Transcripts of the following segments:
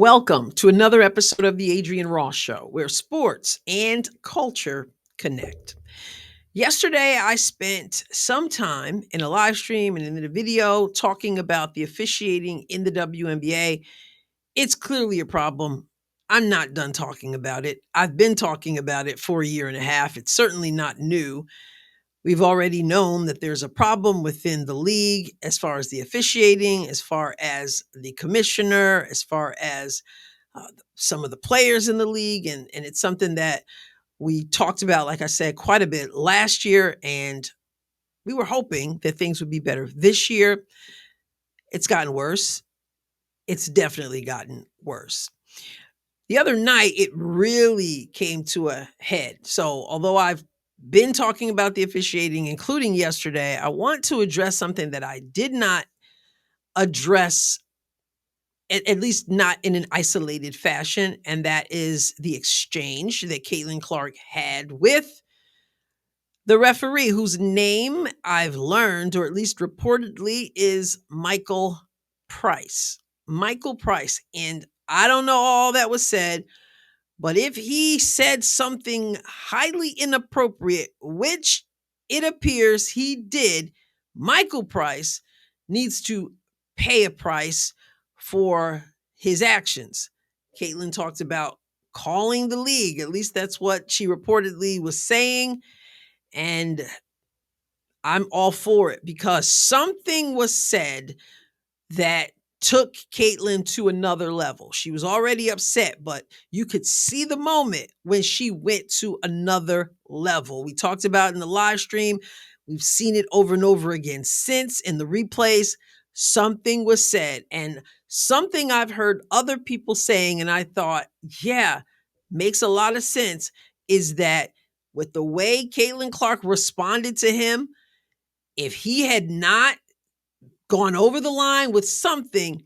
Welcome to another episode of the Adrienne Ross Show, where sports and culture connect. Yesterday, I spent some time in a live stream and in a video talking about the officiating in the WNBA. It's clearly a problem. I'm not done talking about it. I've been talking about it for a year and a half. It's certainly not new. We've already known that there's a problem within the league as far as the officiating, as far as the commissioner, as far as some of the players in the league. And it's something that we talked about, like I said, quite a bit last year. And we were hoping that things would be better. This year, it's gotten worse. It's definitely gotten worse. The other night, it really came to a head. So, although I've been talking about the officiating, including yesterday, I want to address something that I did not address, at least not in an isolated fashion, and that is the exchange that Caitlin Clark had with the referee, whose name I've learned, or at least reportedly, is Michael Price. Michael Price. And I don't know all that was said, but if he said something highly inappropriate, which it appears he did, Michael Price needs to pay a price for his actions. Caitlin talked about calling the league. At least that's what she reportedly was saying. And I'm all for it because something was said that took Caitlin to another level. She was already upset, but you could see the moment when she went to another level. We talked about it in the live stream. We've seen it over and over again since in the replays. Something was said, and something I've heard other people saying, and I thought, yeah, makes a lot of sense, is that with the way Caitlin Clark responded to him, if he had not gone over the line with something,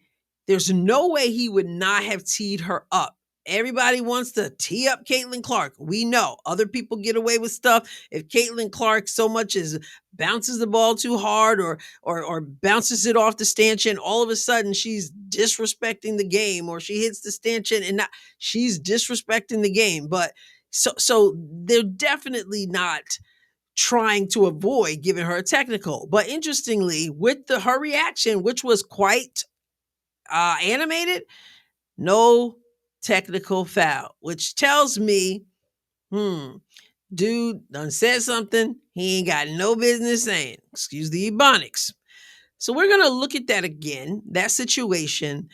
there's no way he would not have teed her up. Everybody wants to tee up Caitlin Clark. We know other people get away with stuff. If Caitlin Clark so much as bounces the ball too hard or bounces it off the stanchion, all of a sudden she's disrespecting the game, or she hits the stanchion and not, she's disrespecting the game. But so they're definitely not trying to avoid giving her a technical. But interestingly, with her reaction, which was quite animated, no technical foul, which tells me, dude done said something he ain't got no business saying. Excuse the ebonics. So we're going to look at that again, that situation,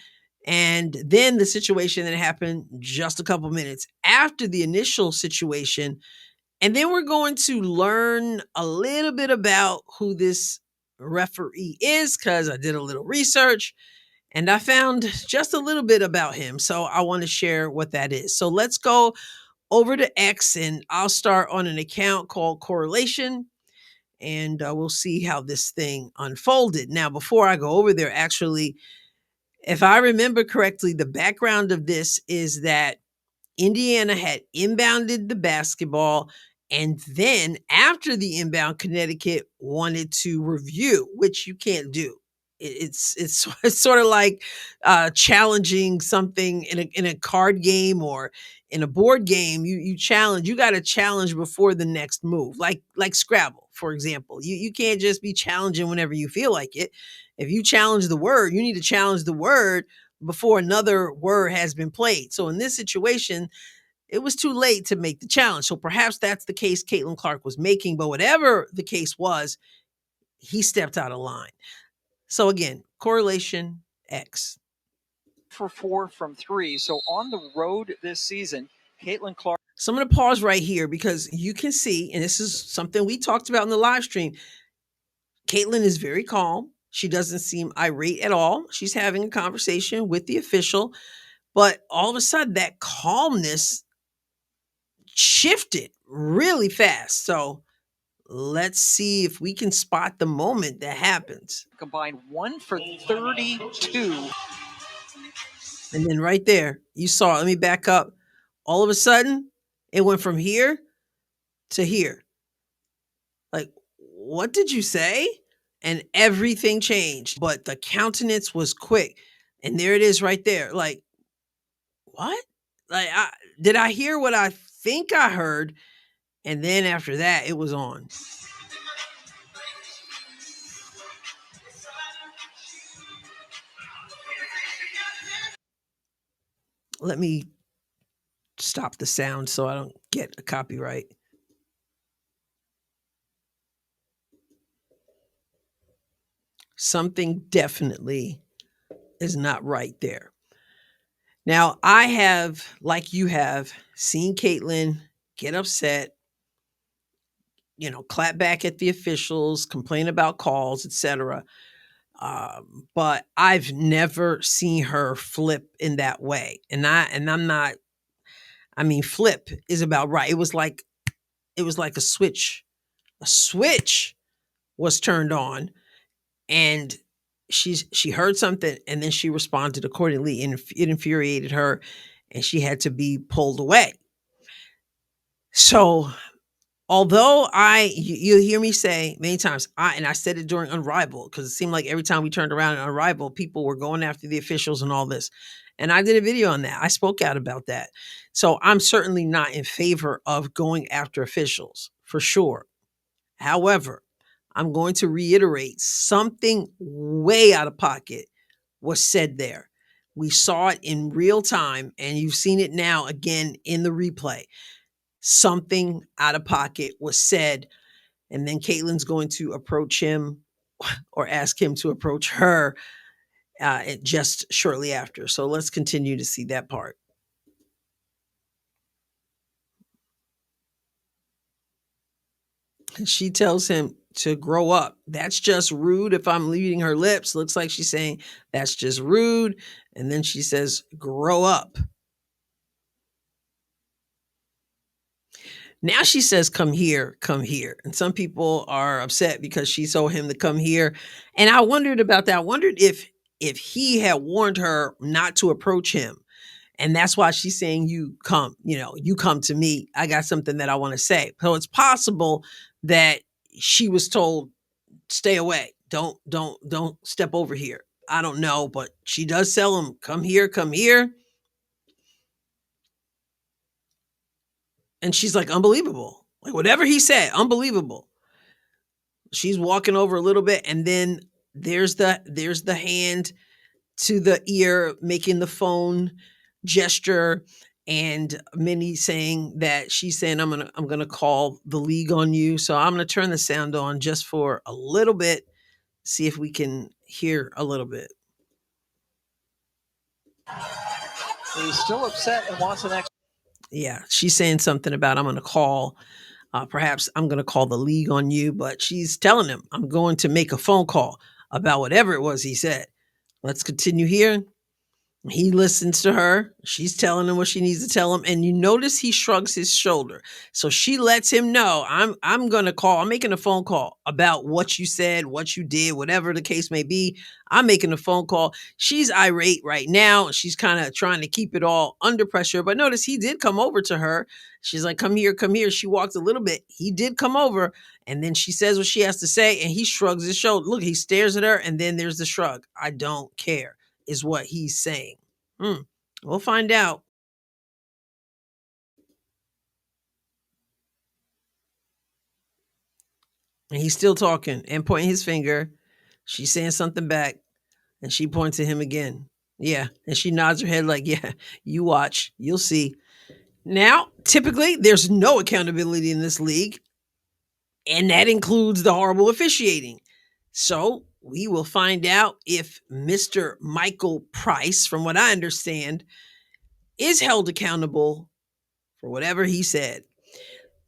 and then the situation that happened just a couple minutes after the initial situation. And then we're going to learn a little bit about who this referee is, because I did a little research and I found just a little bit about him. So I want to share what that is. So let's go over to X, and I'll start on an account called Correlation, and we'll see how this thing unfolded. Now, before I go over there, actually, if I remember correctly, the background of this is that Indiana had inbounded the basketball, and then after the inbound, Connecticut wanted to review, which you can't do. It's sort of like challenging something in a card game or in a board game. You challenge. You got to challenge before the next move, like Scrabble, for example. You can't just be challenging whenever you feel like it. If you challenge the word, you need to challenge the word before another word has been played. So in this situation, it was too late to make the challenge. So perhaps that's the case Caitlin Clark was making, but whatever the case was, he stepped out of line. So again, Correlation X. For 4 from 3. So on the road this season, Caitlin Clark. So I'm going to pause right here because you can see, and this is something we talked about in the live stream, Caitlin is very calm. She doesn't seem irate at all. She's having a conversation with the official, but all of a sudden that calmness shifted really fast. So let's see if we can spot the moment that happens. Combined 1 for 32. And then right there, you saw, let me back up. All of a sudden, it went from here to here. Like, what did you say? And everything changed, but the countenance was quick. And there it is right there. Like, what? Like, did I hear what I think I heard? And then after that, it was on. Let me stop the sound so I don't get a copyright. Something definitely is not right there. Now, I have, like you have, seen Caitlyn get upset, clap back at the officials, complain about calls, etc. But I've never seen her flip in that way. I'm not. I mean, flip is about right. It was like a switch. A switch was turned on, and she heard something, and then she responded accordingly, and it infuriated her, and she had to be pulled away. So, although you hear me say many times, I said it during Unrivaled, because it seemed like every time we turned around in Unrivaled, people were going after the officials and all this. And I did a video on that. I spoke out about that. So I'm certainly not in favor of going after officials, for sure. However, I'm going to reiterate something way out of pocket was said there. We saw it in real time, and you've seen it now again in the replay. Something out of pocket was said, and then Caitlyn's going to approach him or ask him to approach her just shortly after. So let's continue to see that part. And she tells him to grow up. That's just rude. If I'm reading her lips, looks like she's saying that's just rude. And then she says, grow up. Now she says, come here, come here. And some people are upset because she told him to come here. And I wondered about that. I wondered if he had warned her not to approach him. And that's why she's saying, you come to me. I got something that I want to say. So it's possible that she was told, stay away. Don't step over here. I don't know, but she does tell him, come here, come here. And she's like, unbelievable. Like, whatever he said, unbelievable. She's walking over a little bit, and then there's the hand to the ear making the phone gesture, and Minnie saying that she's saying, I'm gonna call the league on you. So I'm gonna turn the sound on just for a little bit, see if we can hear a little bit. He's still upset and wants an extra. Yeah, she's saying something about, I'm gonna call. Perhaps I'm going to call the league on you, but she's telling him, I'm going to make a phone call about whatever it was he said. Let's continue here. He listens to her. She's telling him what she needs to tell him. And you notice he shrugs his shoulder. So she lets him know, I'm going to call. I'm making a phone call about what you said, what you did, whatever the case may be. I'm making a phone call. She's irate right now. She's kind of trying to keep it all under pressure. But notice he did come over to her. She's like, come here, come here. She walked a little bit. He did come over. And then she says what she has to say. And he shrugs his shoulder. Look, he stares at her. And then there's the shrug. I don't care, is what he's saying. We'll find out. And he's still talking and pointing his finger. She's saying something back, and she points at him again. Yeah. And she nods her head like, yeah, you watch. You'll see. Now, typically, there's no accountability in this league, and that includes the horrible officiating. So we will find out if Mr. Michael Price, from what I understand, is held accountable for whatever he said.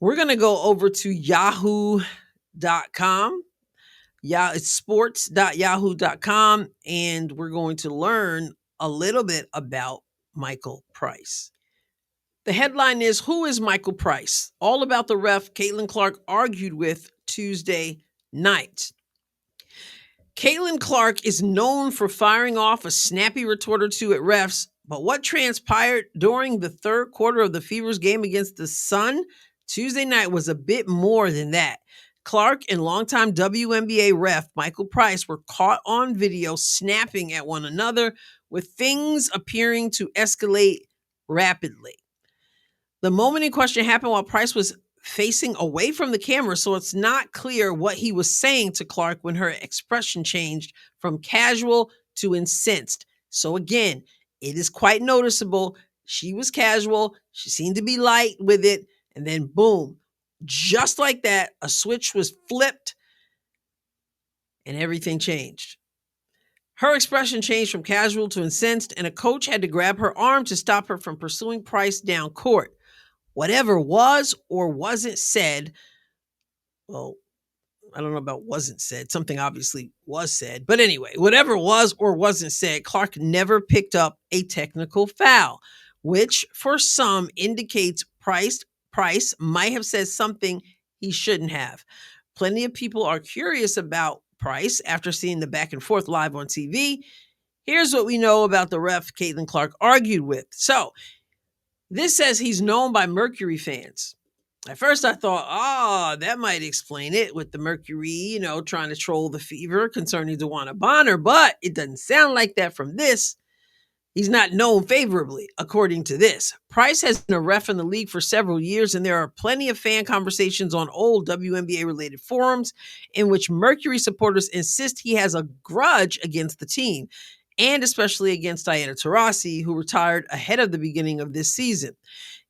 We're going to go over to yahoo.com. Yeah, it's sports.yahoo.com. And we're going to learn a little bit about Michael Price. The headline is, who is Michael Price? All about the ref Caitlin Clark argued with Tuesday night. Caitlin Clark is known for firing off a snappy retort or two at refs, but what transpired during the third quarter of the Fever's game against the Sun Tuesday night was a bit more than that. Clark and longtime WNBA ref Michael Price were caught on video snapping at one another, with things appearing to escalate rapidly. The moment in question happened while Price was facing away from the camera, so it's not clear what he was saying to Clark when her expression changed from casual to incensed. So again, it is quite noticeable. She was casual, she seemed to be light with it, and then boom, just like that, a switch was flipped and everything changed. Her expression changed from casual to incensed, and a coach had to grab her arm to stop her from pursuing Price down court. Whatever was or wasn't said, well, I don't know about wasn't said. Something obviously was said. But anyway, whatever was or wasn't said, Clark never picked up a technical foul, which for some indicates Price might have said something he shouldn't have. Plenty of people are curious about Price after seeing the back and forth live on TV. Here's what we know about the ref Caitlin Clark argued with. So, this says he's known by Mercury fans. At first, I thought, that might explain it with the Mercury, trying to troll the Fever concerning DeWanna Bonner, but it doesn't sound like that from this. He's not known favorably, according to this. Price has been a ref in the league for several years, and there are plenty of fan conversations on old WNBA-related forums in which Mercury supporters insist he has a grudge against the team, and especially against Diana Taurasi, who retired ahead of the beginning of this season.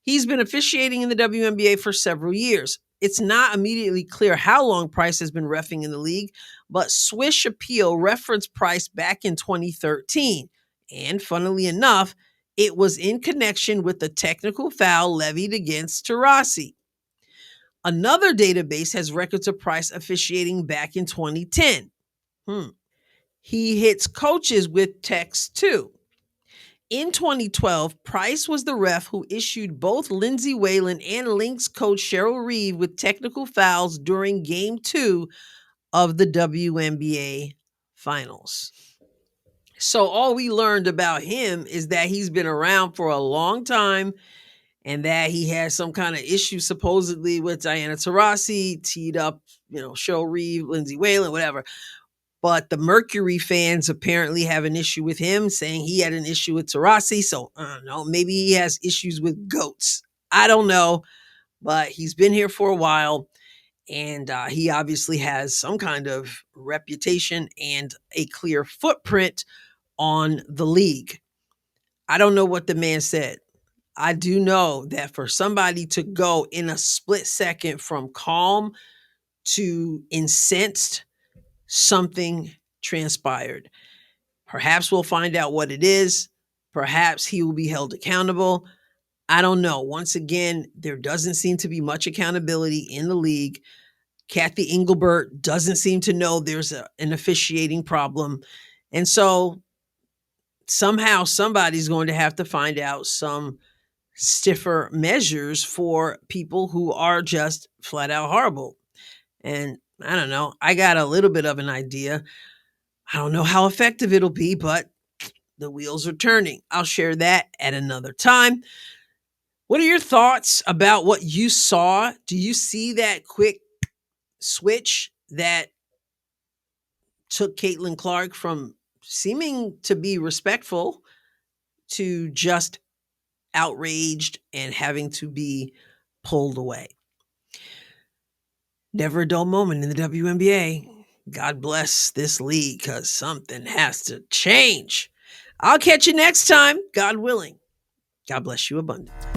He's been officiating in the WNBA for several years. It's not immediately clear how long Price has been reffing in the league, but Swish Appeal referenced Price back in 2013. And funnily enough, it was in connection with the technical foul levied against Taurasi. Another database has records of Price officiating back in 2010. He hits coaches with texts too. In 2012, Price was the ref who issued both Lindsay Whalen and Lynx coach Cheryl Reeve with technical fouls during Game 2 of the WNBA Finals. So all we learned about him is that he's been around for a long time and that he has some kind of issue supposedly with Diana Taurasi, teed up, Cheryl Reeve, Lindsay Whalen, whatever. But the Mercury fans apparently have an issue with him, saying he had an issue with Taurasi. So I don't know, maybe he has issues with goats. I don't know, but he's been here for a while, and he obviously has some kind of reputation and a clear footprint on the league. I don't know what the man said. I do know that for somebody to go in a split second from calm to incensed, something transpired. Perhaps we'll find out what it is. Perhaps he will be held accountable. I don't know. Once again, there doesn't seem to be much accountability in the league. Kathy Engelbert doesn't seem to know there's an officiating problem. And so somehow somebody's going to have to find out some stiffer measures for people who are just flat out horrible. And I don't know. I got a little bit of an idea. I don't know how effective it'll be, but the wheels are turning. I'll share that at another time. What are your thoughts about what you saw? Do you see that quick switch that took Caitlin Clark from seeming to be respectful to just outraged and having to be pulled away? Never a dull moment in the WNBA. God bless this league, because something has to change. I'll catch you next time, God willing. God bless you abundantly.